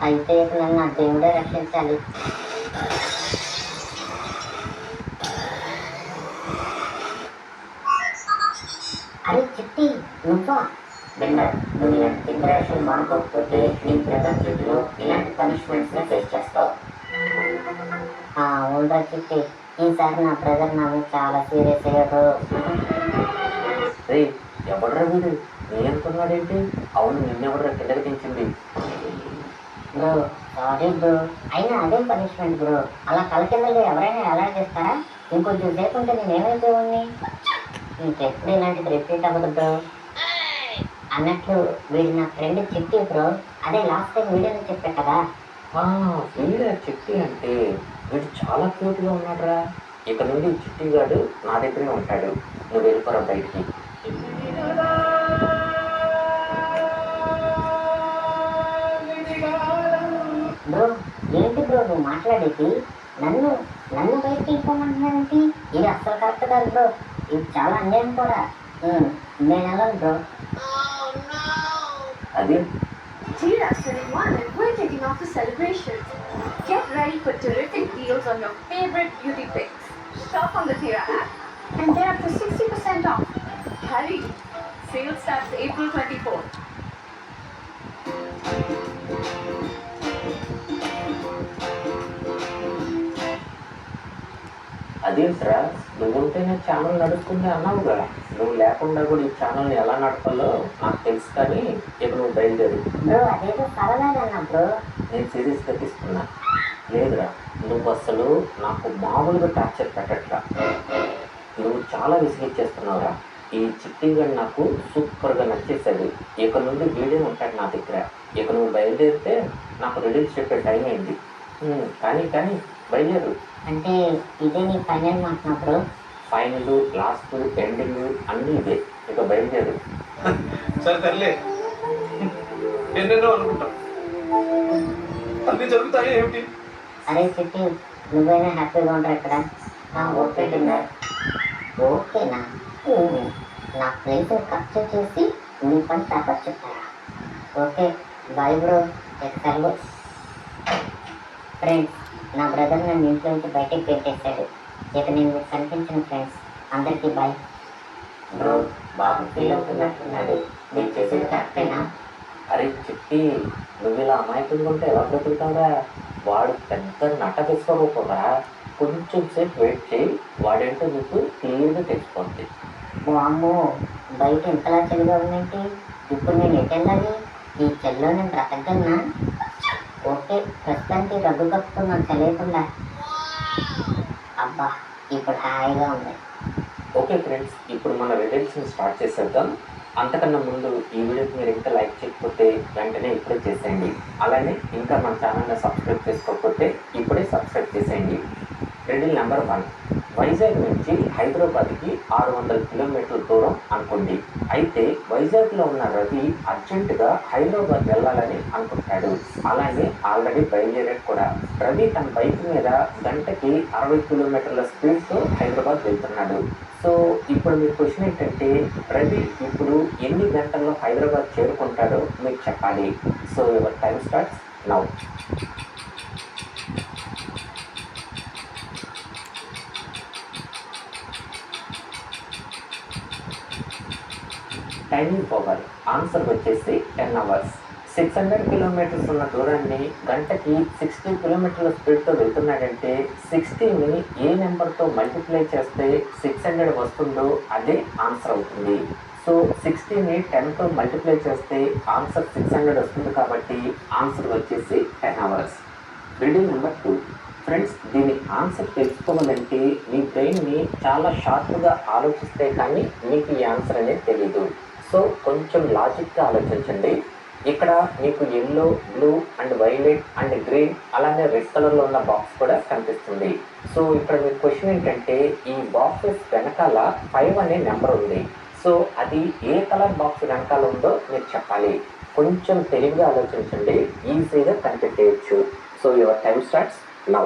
అయితే ఇక నన్ను నా దేవుడే రక్షించాలి. అరే చిట్టి, నువ్వా? విన్నర్, నువ్వు ఇలాంటి ఇంటరాక్షన్ మానుకోకపోతే నీ బ్రదర్ చేతిలో ఇలాంటి పనిష్మెంట్స్ ని ఫేస్ చేస్తావు. అవునరా చిట్టి, ఈసారి నా బ్రదర్ నా మీద చాలా సీరియస్ అయ్యాడు. రే, ఎవడ్రా వీడు? నీ అనుకున్నాడేంటి? అవును, నిన్నెవడ్రా కిందకి దించింది? బ్రో సారీ బ్రో, అయినా అదే పనిష్మెంట్ బ్రో. అలా కళ్ళ కిందలు ఎవరైనా ఎలా చేస్తారా? ఇంకొంచెం సేపు ఉంటే నేను ఏమైపోయి ఇంకెప్పుడు ఇలాంటిది రిపీట్ అవ్వదు బ్రో. అన్నట్లు వీడు నా ఫ్రెండ్ చిట్టి బ్రో. అదే లాస్ట్ టైం వీడియోలో చెప్పా కదా. వీడు చిట్టి అంటే వీడు చాలా క్యూట్గా ఉన్నాడురా. ఇక నుండి చిట్టిగాడు నా దగ్గరే ఉంటాడు. నువ్వు వెళ్ళిపోరా బయటికి. బ్రో ఏంటి బ్రో నువ్వు మాట్లాడేది? నన్ను నన్ను బయటకి వెళ్ళిపోమంటున్నానంటే ఇది అసలు కరెక్ట్ కాదు బ్రో. ఇది చాలా అన్యాయం కూడా. నేను వెళ్ళను బ్రో. అది Cheers everyone and we're taking off the celebration. Get ready for terrific deals on your favorite beauty picks. Shop on the Tira app and get up to 60% off. Hurry! Sale starts April 24th. అదేంట్రా, నువ్వుంటేనే channel నడుస్తుంది అన్నావుగా. నువ్వు లేకుండా కూడా ఈ ఛానల్ని ఎలా నడపాలో నాకు తెలుసు. కానీ ఇక నువ్వు బయలుదేరు. బ్రో అదేదో సరదాగా బ్రో. నేను సీరియస్గా తీసుకున్నా. లేదురా, నువ్వు అసలు నాకు మామూలుగా టార్చర్ పెట్టట్లా. నువ్వు చాలా విసిగిచ్చేస్తున్నావురా. ఈ చిట్టిగా నాకు సూపర్గా నచ్చేసాడు. ఇక నుండి వీడే ఉంటాడు నా దగ్గర. ఇక నువ్వు బయలుదేరితే నాకు రిలీజ్ చెప్పే టైం అయింది. కానీ కానీ బయలుదేరు. అంటే ఇదే నీ ఫైనల్ మాట బ్రో? ఫైనల్, లాస్ట్, ఎండింగ్ అన్నీ ఇదే. ఇక బయలుదేరు. సరే తల్లి, ఎన్నెన్నో అనుకుంటాం, అన్నీ జరుగుతాయి ఏమిటి? అరే చిట్టి, నువ్వైనా హ్యాపీగా ఉంటావు ఇక్కడ. Okay dinner. ఓకేనా? నా ప్లేస్ ఖర్చు చేసి నీ పని పేపర్ చెప్తారా? Okay bye bro. ఎక్సర్లు ఫ్రెండ్స్, నా బ్రదర్ నన్ను ఇంట్లో నుంచి బయటికి పెట్టేశాడు. ఇక నేను మీకు కనిపించిన ఫ్రెండ్స్ అందరికీ బాయ్. బ్రో, బాబు ఫీల్ అవుతున్నట్టున్నాడు. నీకు చేసేది కరెక్టేనా? అరే చిట్టి, నువ్వు ఇలా అమాయకంగా ఉంటే ఎలా బ్రతుకుతావురా? వాడు పెద్ద నట తీసుకోకపోగా కొంచెం సేపు వెయిట్ చేయి. వాడేంటో నీకు క్లియర్గా తెలిసిపోతుంది. అమ్మో, బయట ఇంతలా చలిగా ఉందేంటి? ఇప్పుడు నేను ఎటు వెళ్ళాలి? ఈ చలిలో నేను బ్రతకగలనా? ఓకే, ప్రస్తుతానికి రగ్గు కప్పుకున్నాను చలేకుండా. అబ్బా, ఇప్పుడు హాయిగా ఉంది. ఓకే ఫ్రెండ్స్, ఇప్పుడు మన రిలేషన్ స్టార్ట్ చేసేద్దాం. అంతకన్నా ముందు ఈ వీడియోకి మీరు ఇంకా లైక్ చేయకపోతే వెంటనే ఇప్పుడే చేసేయండి. అలానే ఇంకా మన ఛానల్ని సబ్స్క్రైబ్ చేసుకోకపోతే ఇప్పుడే సబ్స్క్రైబ్ చేసేయండి. రెడీ నెంబర్ 1, వైజాగ్ నుంచి హైదరాబాద్కి 600 కిలోమీటర్ల దూరం అనుకోండి. అయితే వైజాగ్లో ఉన్న రవి అర్జెంటుగా హైదరాబాద్ వెళ్ళాలని అనుకుంటాడు. అలానే ఆల్రెడీ బయలుదేరాడు కూడా. రవి తన బైక్ మీద గంటకి 60 కిలోమీటర్ల స్పీడ్తో హైదరాబాద్ వెళ్తున్నాడు. సో ఇప్పుడు మీ క్వశ్చన్ ఏంటంటే, రవి ఇప్పుడు ఎన్ని గంటల్లో హైదరాబాద్ చేరుకుంటాడో మీకు చెప్పాలి. So your time starts now. Timing over. Answer వచ్చేసి 10 అవర్స్. 600 కిలోమీటర్స్ ఉన్న దూరాన్ని గంటకి 60 కిలోమీటర్ల స్పీడ్తో వెళ్తున్నాడంటే 60ని ఏ నెంబర్తో మల్టిప్లై చేస్తే 600 వస్తుందో అదే ఆన్సర్ అవుతుంది. సో 60ని 10తో మల్టిప్లై చేస్తే ఆన్సర్ 600 వస్తుంది. కాబట్టి ఆన్సర్ వచ్చేసి 10 అవర్స్. Reading number 2. ఫ్రెండ్స్, దీని ఆన్సర్ తెలుసుకోవాలంటే మీ బ్రెయిన్ని చాలా షార్ప్గా ఆలోచిస్తే కానీ మీకు ఈ ఆన్సర్ అనేది తెలీదు. సో కొంచెం లాజిక్గా ఆలోచించండి. ఇక్కడ మీకు yellow, blue and violet and green అలానే రెడ్ కలర్లో ఉన్న బాక్స్ కూడా కనిపిస్తుంది. సో ఇక్కడ మీ క్వశ్చన్ ఏంటంటే, ఈ బాక్సెస్ వెనకాల 5 అనే నెంబర్ ఉంది. సో అది ఏ కలర్ బాక్స్ వెనకాల ఉందో మీరు చెప్పాలి. కొంచెం తెలివిగా ఆలోచించండి, ఈజీగా కనిపెట్టేయచ్చు. So your time starts now.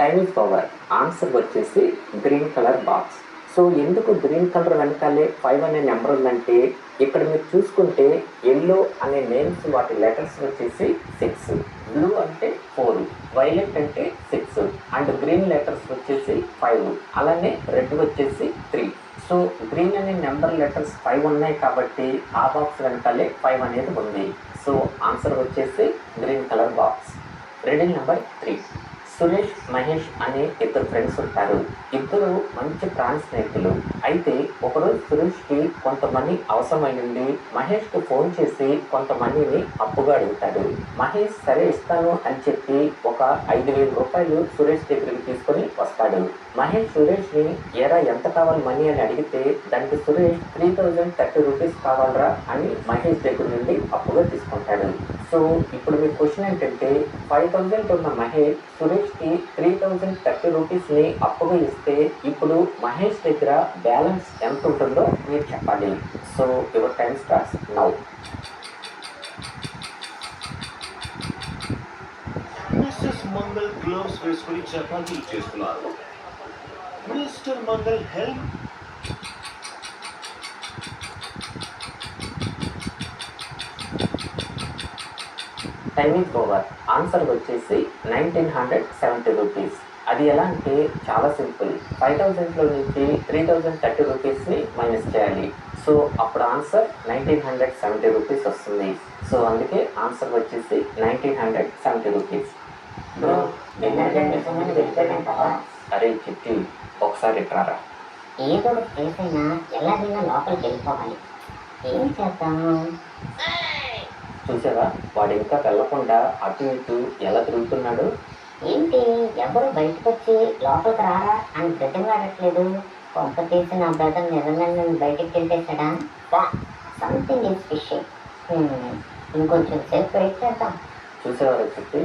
Time is power. Answer వచ్చేసి గ్రీన్ కలర్ బాక్స్. సో ఎందుకు గ్రీన్ కలర్ వెనకాలే 5 అనే నెంబర్ ఉందంటే ఇక్కడ మీరు చూసుకుంటే ఎల్లో అనే నేమ్స్ వాటి లెటర్స్ వచ్చేసి 6, బ్లూ అంటే 4, వైలెట్ అంటే 6 అండ్ గ్రీన్ లెటర్స్ వచ్చేసి 5, అలానే రెడ్ వచ్చేసి 3. సో గ్రీన్ అనే నెంబర్ లెటర్స్ 5 ఉన్నాయి కాబట్టి ఆ బాక్స్ వెనకాలే 5 అనేది ఉంది. సో ఆన్సర్ వచ్చేసి green colour box. Reading number 3. Suresh, Mahesh అనే ఇద్దరు ఫ్రెండ్స్ ఉంటారు. ఇద్దరు మంచి ప్రాణ స్నేహితులు. అయితే ఒకరోజు సురేష్కి కొంత మనీ అవసరమైంది. మహేష్కి ఫోన్ చేసి కొంత మనీని అప్పుగా అడుగుతాడు. మహేష్ సరే ఇస్తాను అని చెప్పి ఒక 5,000 రూపాయలు సురేష్ దగ్గరికి తీసుకొని వస్తాడు. మహేష్ సురేష్ని ఏరా ఎంత కావాలి మనీ అని అడిగితే దానికి సురేష్ 3,030 రూపీస్ కావాలరా అని మహేష్ దగ్గర నుండి అప్పుగా తీసుకుంటాడు. సో ఇప్పుడు మీ క్వశ్చన్ ఏంటంటే 5,000 ఉన్న మహేష్ సురేష్కి 3,030 రూపీస్ని అప్పుగా ఇస్తే ఇప్పుడు మహేష్ దగ్గర బ్యాలెన్స్ ఎంత ఉంటుందో మీరు చెప్పాలి. So your time starts now. Mrs Mangal gloves వేసుకుని చపాతీలు చేస్తున్నారు. Mr Mangal help. Time is over. Answer వచ్చేసి 1,970 రూపీస్. అది ఎలా అంటే చాలా సింపుల్. 5,000లో నుంచి 3,030 రూపీస్ని మైనస్ చేయాలి. సో అప్పుడు ఆన్సర్ 1,970 రూపీస్ వస్తుంది. సో అందుకే ఆన్సర్ వచ్చేసి 1,970 రూపీస్. బ్రో డిన్నర్ కండిషన్ నుండి వెళ్ళిపోయానంటావా? అరే చిట్టి ఒకసారి ఇట్రారా. ఏదో ఒకటి చేసైనా ఎలాగైనా లోపలికి వెళ్ళిపోవాలి. ఏం చేద్దాము? చూసావా వాడు ఇంకా వెళ్ళకుండా అటు ఇటు ఎలా తిరుగుతున్నాడు. ఏంటి ఎవరు బయటకు వచ్చి లోపలికి రారా అని బ్రతిమలాడట్లేదు? కొంప తీసి నా బ్రదర్ నిజంగా నేను బయటికి వెళ్ళేసాడా? Something is fishing. ఇంకొంచెం సేపు వెయిట్ చేద్దాం. చూసేవారు చెప్పి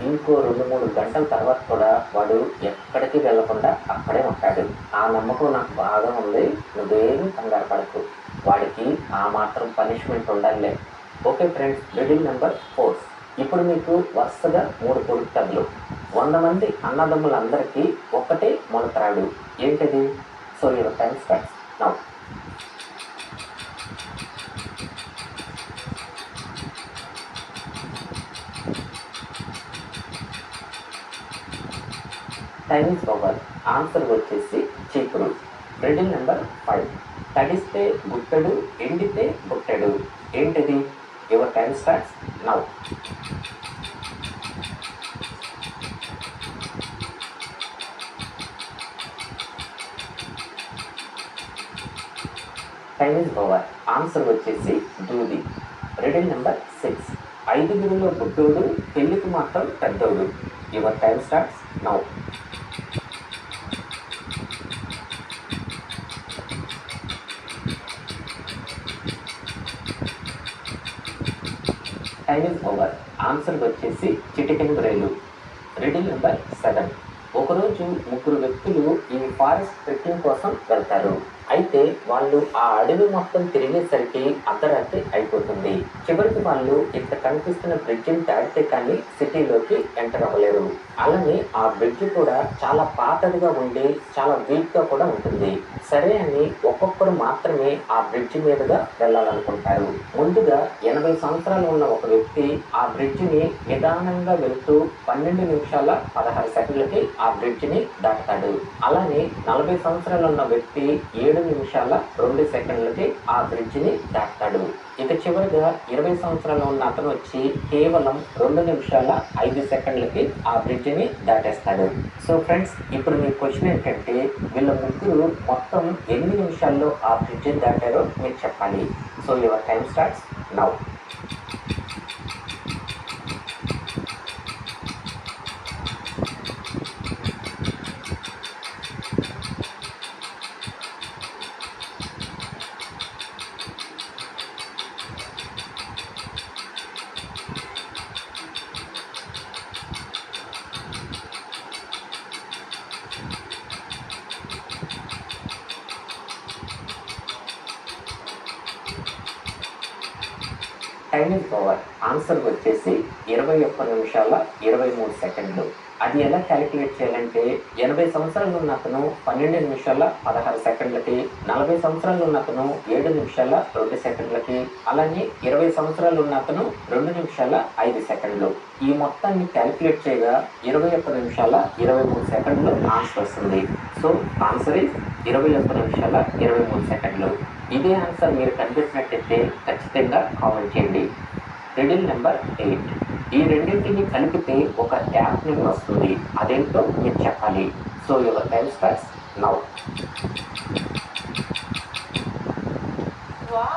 ఇంకో 2-3 గంటల తర్వాత కూడా వాడు ఎక్కడికి వెళ్ళకుండా అక్కడే ఉంటాడు. ఆ నమ్మకం నాకు బాగా ఉంది. నువ్వేమీ కంగారు పడకు. వాడికి ఆ మాత్రం పనిష్మెంట్ ఉండాలే. Okay friends, reading number 4. ఇప్పుడు మీకు వరుసగా 3 పొడుగు కథలు. 100 మంది అన్నదమ్ములందరికీ ఒక్కటే మొలకరాడు. ఏంటిది? So your time starts now. Time is over. Answer వచ్చేసి చీపురు. Reading number 5. తడిస్తే గుట్టడు, ఎండితే గుట్టడు. ఏంటిది? Your time starts now. Time is over. Answer వచ్చేసి దూది. Reading number 6. 5గురిలో బుడ్డోడు, పెళ్లికి మాత్రం పెద్దోడు. Your time starts now. Time is over. Answer వచ్చేసి చిటికెన్ బ్రేలు. Reading number 7. ఒకరోజు 3 వ్యక్తులు ఈ ఫారెస్ట్ ట్రెక్కింగ్ కోసం వెళ్తారు. అయితే వాళ్ళు ఆ అడవి మొత్తం తిరిగేసరికి అర్ధరాత్రి అయిపోతుంది. చివరికి వాళ్ళు ఇక్కడ కనిపిస్తున్న బ్రిడ్జిని దాటితే కానీ సిటీలోకి ఎంటర్ అవ్వలేరు. అలానే ఆ బ్రిడ్జ్ కూడా చాలా పాతదిగా ఉండి చాలా వీక్గా కూడా ఉంటుంది. సరే అని ఒక్కొక్కరు మాత్రమే ఆ బ్రిడ్జ్ మీదుగా వెళ్ళాలనుకుంటారు. ముందుగా 80 సంవత్సరాలు ఉన్న ఒక వ్యక్తి ఆ బ్రిడ్జిని నిదానంగా వెళ్తూ 12 నిమిషాల 16 సెకండ్లకి ఆ బ్రిడ్జిని దాటుతాడు. అలానే 40 సంవత్సరాలు ఉన్న వ్యక్తి 7 నిమిషాల 2 సెకండ్లకి ఆ బ్రిడ్జిని దాటుతాడు. ఇక చివరిగా 20 సంవత్సరాలు ఉన్న అతను వచ్చి కేవలం 2 నిమిషాల 5 సెకండ్లకి ఆ బ్రిడ్జిని దాటేస్తాడు. సో ఫ్రెండ్స్, ఇప్పుడు మీ క్వశ్చన్ ఏంటంటే వీళ్ళ ముగ్గురు మొత్తం ఎన్ని నిమిషాల్లో ఆ బ్రిడ్జిని దాటారో మీరు చెప్పాలి. So your time starts now. Time time is over. Answer వచ్చేసి 21 నిమిషాల 23 సెకండ్లు. అది ఎలా క్యాలిక్యులేట్ చేయాలంటే 80 సంవత్సరాలు ఉన్న అతను 12 నిమిషాల 16 సెకండ్లకి, 40 సంవత్సరాలు ఉన్న అతను 7 నిమిషాల 2 సెకండ్లకి, అలానే 20 సంవత్సరాలు ఉన్న అతను 2 నిమిషాల 5 సెకండ్లు. ఈ మొత్తాన్ని క్యాలిక్యులేట్ చేయగా 21 నిమిషాల 23 సెకండ్లు ఆన్సర్ వస్తుంది. సో ఆన్సర్ ఇస్ 21 నిమిషాల 23 సెకండ్లు. ఇదే ఆన్సర్ మీరు కనిపెట్టినట్టయితే ఖచ్చితంగా కామెంట్ చేయండి. Riddle number 8. ఈ రెండింటిని కలిపితే ఒక యాప్ నేమ్ వస్తుంది. అదేంటో మీరు చెప్పాలి. So your time starts now. वाह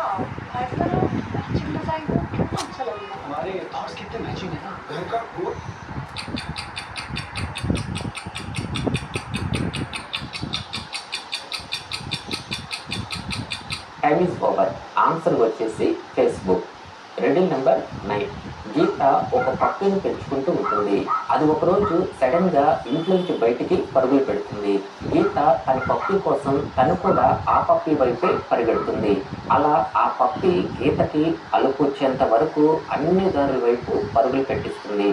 आज का मैचिंग डिजाइन को कितना अच्छा लग रहा है। हमारे थॉट्स कितने मैचिंग है ना। घर का code time is over. Answer వచ్చేసి ఫేస్బుక్. Riddle number 9. గీత ఒక పప్పిని పెంచుకుంటూ ఉంటుంది. అది ఒకరోజు సడన్ గా ఇంట్లోంచి బయటికి పరుగులు పెడుతుంది. గీత తన పప్పి కోసం తను కూడా ఆ పప్పి వైపే పరిగెడుతుంది. అలా ఆ పప్పి గీతకి అలుపు వచ్చేంత వరకు అన్ని దారుల వైపు పరుగులు పెట్టిస్తుంది.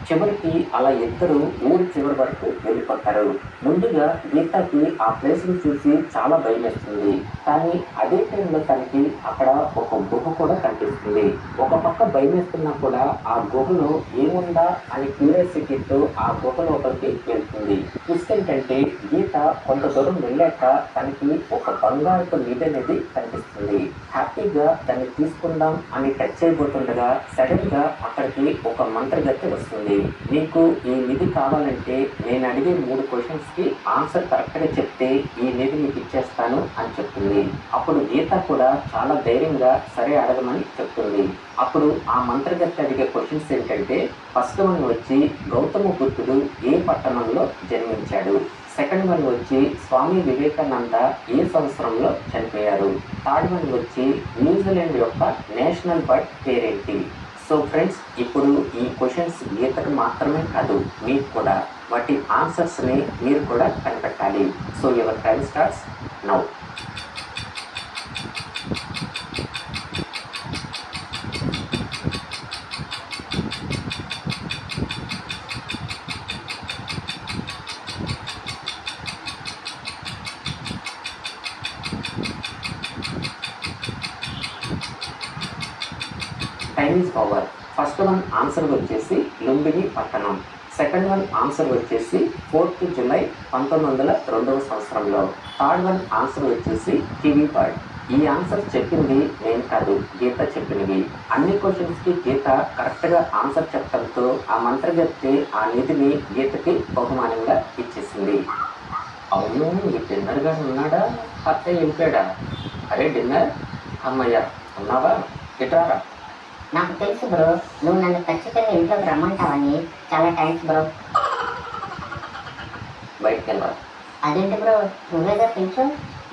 చివరికి అలా ఇద్దరు ఊరి చివరి వరకు వెళ్ళిపోతారు. ముందుగా గీతకి ఆ ప్లేస్ ని చూసి చాలా భయం వేస్తుంది. కానీ అదే టైంలో తనకి అక్కడ ఒక గుహ కూడా కనిపిస్తుంది. ఒక పక్క భయం వేస్తున్నా కూడా ఆ గుహలో ఏముందా అని క్యూరియాసిటీతో ఆ గుహ లోపలికి వెళ్తుంది. ట్విస్ట్ ఏంటంటే గీత కొంత దూరం వెళ్ళాక తనకి ఒక బంగారపు నిధి అనేది కనిపిస్తుంది. హ్యాపీగా దాన్ని తీసుకుందాం అని టచ్ చేయబోతుండగా సడన్ గా అక్కడికి ఒక మంత్రగత్తె వస్తుంది. నీకు ఈ నిధి కావాలంటే నేను అడిగే 3 క్వశ్చన్స్ కి ఆన్సర్ కరెక్ట్ గా చెప్తే ఈ నిధి నీకు ఇచ్చేస్తాను అని చెప్తుంది. అప్పుడు గీత కూడా చాలా ధైర్యంగా సరే అడగమని చెప్తుంది. అప్పుడు ఆ మంత్రగత్తె అడిగే క్వశ్చన్స్ ఏంటంటే ఫస్ట్ వన్ వచ్చి గౌతమ బుద్ధుడు ఏ పట్టణంలో జన్మించాడు, సెకండ్ వన్ వచ్చి స్వామి వివేకానంద ఏ సంవత్సరంలో చనిపోయారు, థర్డ్ వన్ వచ్చి న్యూజిలాండ్ యొక్క నేషనల్ బర్డ్ పేరేంటి. సో ఫ్రెండ్స్, ఇప్పుడు ఈ క్వశ్చన్స్ గీతకు మాత్రమే కాదు మీకు కూడా వాటి ఆన్సర్స్ని మీరు కూడా కనిపెట్టాలి. So your time starts now. Time is over. First one answer వచ్చేసి లుంబిని పట్టణం. సెకండ్ వన్ ఆన్సర్ వచ్చేసి 4th జూలై 1902 సంవత్సరంలో. థర్డ్ వన్ ఆన్సర్ వచ్చేసి కివీ బర్డ్. ఈ ఆన్సర్ చెప్పింది నేను కాదు, గీత చెప్పినవి. అన్ని క్వశ్చన్స్కి గీత కరెక్ట్గా ఆన్సర్ చెప్పడంతో ఆ మంత్రగత్తె ఆ నిధిని గీతకి బహుమానంగా ఇచ్చేసింది. అవును, ఈ డిన్నర్ గారు ఉన్నాడా, అత్తయ్య వెళ్ళిపోయాడా? అరే డిన్నర్, అమ్మయ్య ఉన్నావా, ఇటారా. నాకు తెలుసు బ్రో, నువ్వు నన్ను ఖచ్చితంగా ఇంట్లోకి రమ్మంటావని. చాలా థ్యాంక్స్ బ్రో. బయటకు వెళ్ళాలి. అదేంటి బ్రో, నువ్వేగా పిలిచు.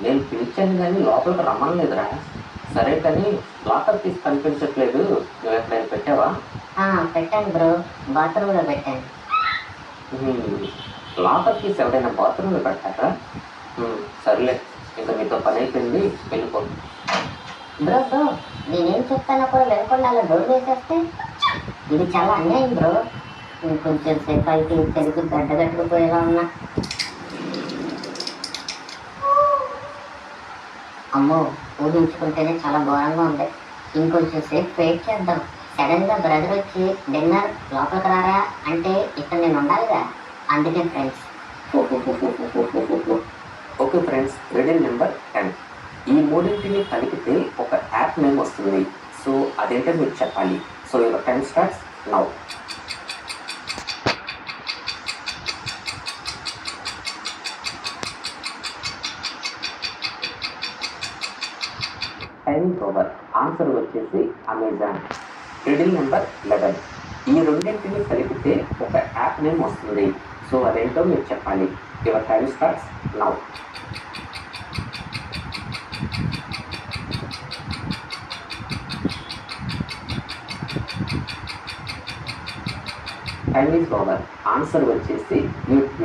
నేను పిలిచాను కానీ లోపలికి రమ్మలేదురా. సరే కానీ లాకర్ తీసి కనిపించట్లేదు, నువ్వు ఎక్కడైనా పెట్టావా? పెట్టాను బ్రో, బాత్రూంలో పెట్టాను. లాకర్ తీసి ఎవరైనా బాత్రూంలో పెట్టారా? సర్లే, ఇంకా మీతో పని అయిపోయింది, వెళ్ళిపో. బ్రో బ్రో, నేనేం చెప్తానో కూడా వెళ్ళకుండా అలా డోర్ వేసేస్తే ఇది చాలా అన్యాయం బ్రో. ఇంకొంచెం సేపు అయితే తెలుగు గడ్డగట్టుకుపోయేలా ఉన్నా. అమ్మో, ఊహించుకుంటేనే చాలా ఘోరంగా ఉంది. ఇంకొంచెం సేపు వెయిట్ చేద్దాం. సడన్ గా బ్రదర్ వచ్చి డిన్నర్ లోపలికి రారా అంటే ఇక్కడ నేను ఉండాలిగా. అందుకే friends. Okay friends, riddle number 10. ఈ మూడింటిని కలిపితే ఒక యాప్ నేమ్ వస్తుంది. సో అదేంటో మీరు చెప్పాలి. So your time starts now. Time over. Answer వచ్చేసి అమెజాన్. Riddle number 11. ఈ రెండింటిని కలిపితే ఒక యాప్ నేమ్ వస్తుంది. సో అదేంటో మీరు చెప్పాలి. Your time starts now. Time is over. Answer వచ్చేసి యూట్యూబ్.